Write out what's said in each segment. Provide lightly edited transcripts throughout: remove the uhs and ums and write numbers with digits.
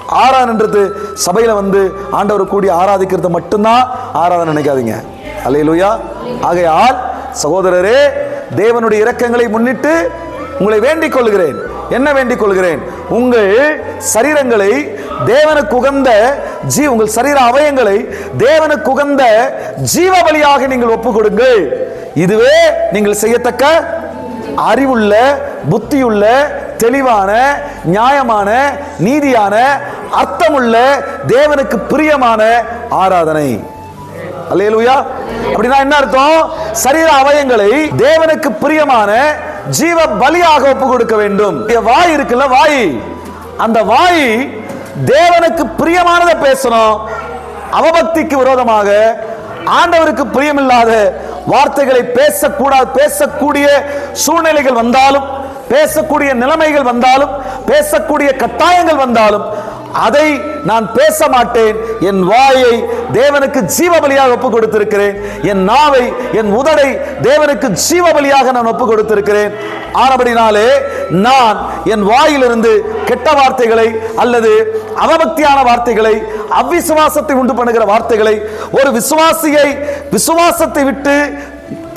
ஆராதனைன்றது சபையில வந்து ஆண்டவர் கூடி ஆராதிக்கிறது மட்டும்தான் ஆராதனை நினைக்காதீங்க. அல்லேலூயா. ஆகையால் சகோதரரே, தேவனுடைய இரக்கங்களை முன்னிட்டு உங்களை வேண்டிக் கொள்கிறேன். என்ன வேண்டிக் கொள்கிறேன்? உங்கள் சரீரங்களை தேவனுக்கு உகந்த உங்கள் சரீர அவயங்களை தேவனுக்கு உகந்த ஜீவ பலியாக நீங்கள் ஒப்புக் கொடுங்கள். இதுவே நீங்கள் செய்யத்தக்க அறிவுள்ள, புத்தியுள்ள, தெளிவான, நியாயமான, நீதியான, அர்த்தமுள்ள, தேவனுக்கு பிரியமான ஆராதனை. அல்லேலூயா. அப்படின்னா என்ன அர்த்தம்? சரீர அவயங்களை தேவனுக்கு பிரியமான ஜீவ பலியாக ஒப்பு கொடுக்க வேண்டும். வாய் இருக்குல்ல, வாய், அந்த வாய் தேவனுக்கு பிரியமானதை பேசணும். அவபக்திக்கு விரோதமாக, ஆண்டவருக்கு பிரியமில்லாத வார்த்தைகளை பேசக்கூடாது. பேசக்கூடிய சூழ்நிலைகள் வந்தாலும், பேசக்கூடிய நிலைமைகள் வந்தாலும், பேசக்கூடிய கட்டாயங்கள் வந்தாலும் அதை நான் பேச மாட்டேன். என் வாயை தேவனுக்கு ஜீவ பலியாக ஒப்பு கொடுத்திருக்கிறேன். என் நாவை, என் உதடை தேவனுக்கு ஜீவ பலியாக நான் ஒப்பு கொடுத்திருக்கிறேன். ஆனபடினாலே நான் என் வாயிலிருந்து கெட்ட வார்த்தைகளை அல்லது அவபக்தியான வார்த்தைகளை, அவிசுவாசத்தை உண்டு பண்ணுகிற வார்த்தைகளை, ஒரு விசுவாசியை விசுவாசத்தை விட்டு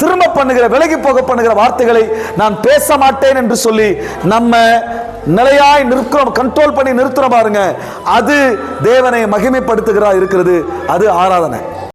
திரும்ப பண்ணுகிற, விலகி போக பண்ணுகிற வார்த்தைகளை நான் பேச மாட்டேன் என்று சொல்லி நம்ம நிலையாய் நிற்கிறோம், கண்ட்ரோல் பண்ணி நிறுத்துற பாருங்க. அது தேவனை மகிமைப்படுத்துகிறா இருக்கிறது. அது ஆராதனை.